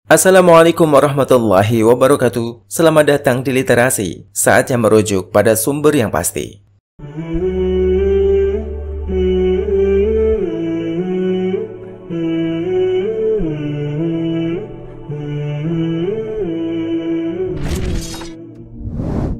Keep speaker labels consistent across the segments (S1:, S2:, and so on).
S1: Assalamualaikum warahmatullahi wabarakatuh. Selamat datang di Literasi, saatnya merujuk pada sumber yang pasti.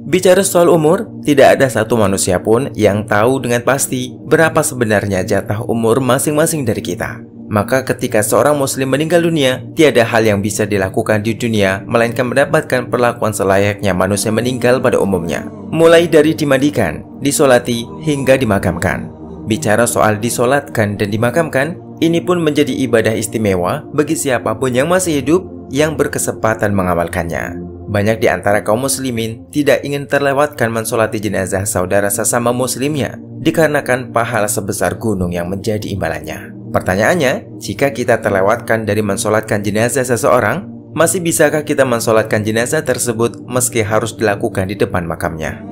S1: Bicara soal umur, tidak ada satu manusia pun yang tahu dengan pasti berapa sebenarnya jatah umur masing-masing dari kita. Maka ketika seorang muslim meninggal dunia, tiada hal yang bisa dilakukan di dunia melainkan mendapatkan perlakuan selayaknya manusia meninggal pada umumnya. Mulai dari dimandikan, disolati, hingga dimakamkan. Bicara soal disolatkan dan dimakamkan, ini pun menjadi ibadah istimewa bagi siapapun yang masih hidup yang berkesempatan mengamalkannya. Banyak di antara kaum muslimin tidak ingin terlewatkan mensolati jenazah saudara sesama muslimnya, dikarenakan pahala sebesar gunung yang menjadi imbalannya. Pertanyaannya, jika kita terlewatkan dari mensolatkan jenazah seseorang, masih bisakah kita mensolatkan jenazah tersebut meski harus dilakukan di depan makamnya?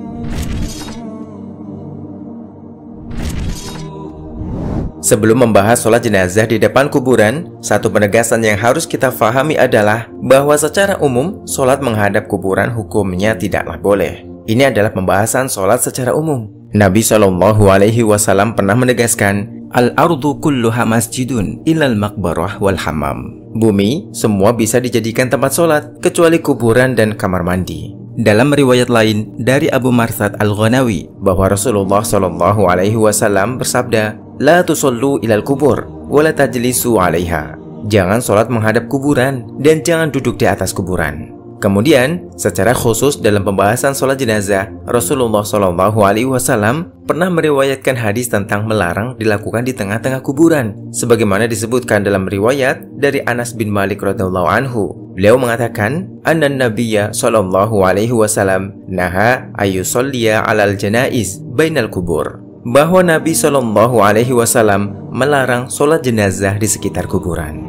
S1: Sebelum membahas sholat jenazah di depan kuburan, satu penegasan yang harus kita fahami adalah bahwa secara umum, sholat menghadap kuburan hukumnya tidaklah boleh. Ini adalah pembahasan sholat secara umum. Nabi SAW pernah menegaskan, Al-ardu kulluha masjidun illal maqbarah wal hammam. Bumi semua bisa dijadikan tempat sholat kecuali kuburan dan kamar mandi. Dalam riwayat lain dari Abu Marsad Al-Ghanawi bahwa Rasulullah SAW bersabda, La tusallu ilal kubur wa la tajlisu 'alaiha. Jangan sholat menghadap kuburan dan jangan duduk di atas kuburan. Kemudian, secara khusus dalam pembahasan sholat jenazah, Rasulullah SAW pernah meriwayatkan hadis tentang melarang dilakukan di tengah-tengah kuburan, sebagaimana disebutkan dalam riwayat dari Anas bin Malik radhiyallahu anhu. Beliau mengatakan, Annan Nabiyya SAW naha ayyusolliya alal janaiz bainal kubur. Bahwa Nabi SAW melarang sholat jenazah di sekitar kuburan.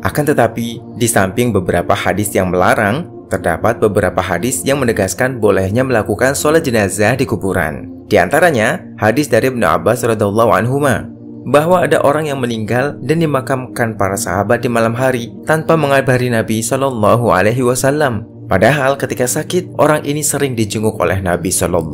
S1: Akan tetapi, di samping beberapa hadis yang melarang, terdapat beberapa hadis yang menegaskan bolehnya melakukan sholat jenazah di kuburan. Di antaranya, hadis dari Ibnu Abbas radhiyallahu anhuma, bahwa ada orang yang meninggal dan dimakamkan para sahabat di malam hari tanpa mengabari Nabi SAW. Padahal ketika sakit, orang ini sering dijenguk oleh Nabi SAW.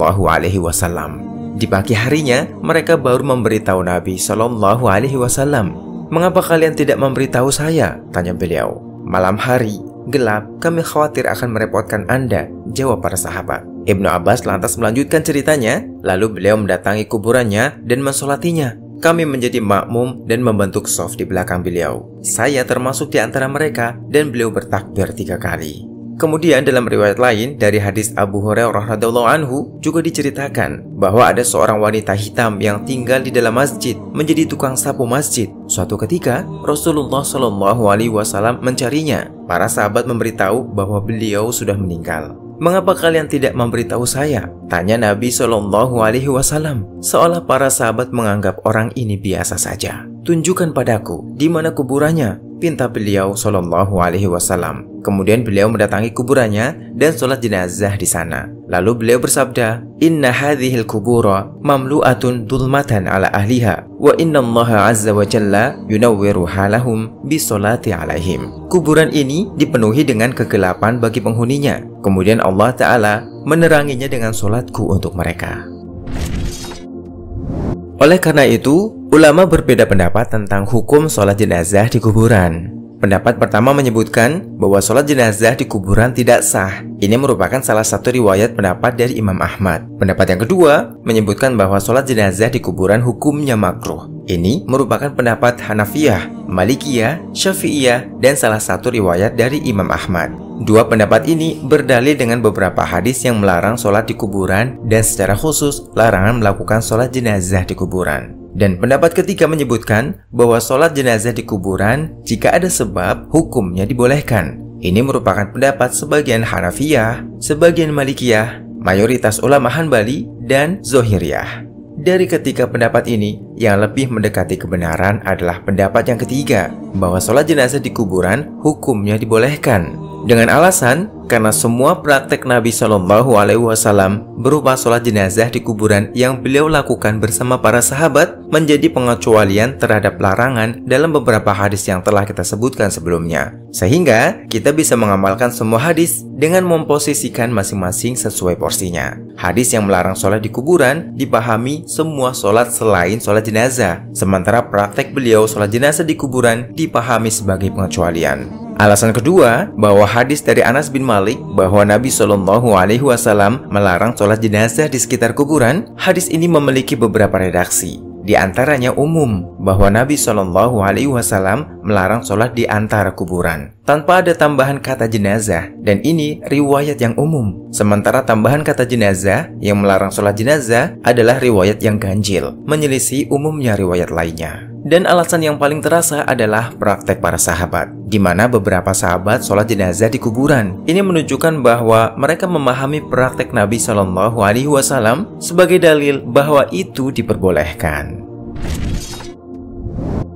S1: Di pagi harinya, mereka baru memberitahu Nabi SAW. Mengapa kalian tidak memberitahu saya? Tanya beliau. Malam hari, gelap, kami khawatir akan merepotkan Anda, jawab para sahabat. Ibnu Abbas lantas melanjutkan ceritanya, lalu beliau mendatangi kuburannya dan mensolatinya. Kami menjadi makmum dan membentuk shaf di belakang beliau. Saya termasuk di antara mereka dan beliau bertakbir 3 kali. Kemudian dalam riwayat lain dari hadis Abu Hurairah radhiyallahu anhu juga diceritakan bahwa ada seorang wanita hitam yang tinggal di dalam masjid menjadi tukang sapu masjid. Suatu ketika Rasulullah SAW mencarinya. Para sahabat memberitahu bahwa beliau sudah meninggal. Mengapa kalian tidak memberitahu saya? Tanya Nabi SAW. Seolah para sahabat menganggap orang ini biasa saja. Tunjukkan padaku di mana kuburannya, pinta beliau SAW. Kemudian beliau mendatangi kuburannya dan sholat jenazah di sana. Lalu beliau bersabda, Inna hadhil kubura mamlu'atun dhulmatan ala ahliha wa inna Allah azza wa jalla yunawwiru halahum bisolati alaihim. Kuburan ini dipenuhi dengan kegelapan bagi penghuninya. Kemudian Allah Ta'ala meneranginya dengan sholatku untuk mereka. Oleh karena itu, ulama berbeda pendapat tentang hukum sholat jenazah di kuburan. Pendapat pertama menyebutkan bahwa sholat jenazah di kuburan tidak sah. Ini merupakan salah satu riwayat pendapat dari Imam Ahmad. Pendapat yang kedua menyebutkan bahwa sholat jenazah di kuburan hukumnya makruh. Ini merupakan pendapat Hanafiyah, Malikiyah, Syafi'iyah, dan salah satu riwayat dari Imam Ahmad. Dua pendapat ini berdalil dengan beberapa hadis yang melarang sholat di kuburan dan secara khusus larangan melakukan sholat jenazah di kuburan. Dan pendapat ketiga menyebutkan bahwa sholat jenazah di kuburan jika ada sebab hukumnya dibolehkan. Ini merupakan pendapat sebagian Hanafiyah, sebagian Malikiyah, mayoritas ulama Hanbali, dan Zohiriyah. Dari ketiga pendapat ini, yang lebih mendekati kebenaran adalah pendapat yang ketiga, bahwa sholat jenazah di kuburan hukumnya dibolehkan. Dengan alasan karena semua praktek Nabi Shallallahu Alaihi Wasallam berupa sholat jenazah di kuburan yang beliau lakukan bersama para sahabat menjadi pengecualian terhadap larangan dalam beberapa hadis yang telah kita sebutkan sebelumnya. Sehingga kita bisa mengamalkan semua hadis dengan memposisikan masing-masing sesuai porsinya. Hadis yang melarang sholat di kuburan dipahami semua sholat selain sholat jenazah, sementara praktek beliau sholat jenazah di kuburan dipahami sebagai pengecualian. Alasan kedua, bahwa hadis dari Anas bin Malik bahwa Nabi Shallallahu Alaihi Wasallam melarang sholat jenazah di sekitar kuburan. Hadis ini memiliki beberapa redaksi. Di antaranya umum, bahwa Nabi Shallallahu Alaihi Wasallam melarang sholat di antara kuburan tanpa ada tambahan kata jenazah, dan ini riwayat yang umum. Sementara tambahan kata jenazah yang melarang sholat jenazah adalah riwayat yang ganjil, menyelisih umumnya riwayat lainnya. Dan alasan yang paling terasa adalah praktek para sahabat, di mana beberapa sahabat sholat jenazah di kuburan. Ini menunjukkan bahwa mereka memahami praktek Nabi Shallallahu Alaihi Wasallam sebagai dalil bahwa itu diperbolehkan.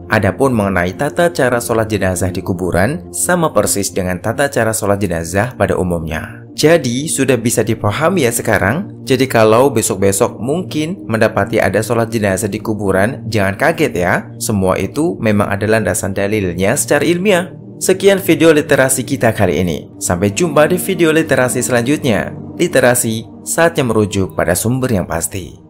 S1: Adapun mengenai tata cara sholat jenazah di kuburan, sama persis dengan tata cara sholat jenazah pada umumnya. Jadi sudah bisa dipahami ya sekarang. Jadi kalau besok-besok mungkin mendapati ada sholat jenazah di kuburan, jangan kaget ya. Semua itu memang ada landasan dalilnya secara ilmiah. Sekian video literasi kita kali ini. Sampai jumpa di video literasi selanjutnya. Literasi, saatnya merujuk pada sumber yang pasti.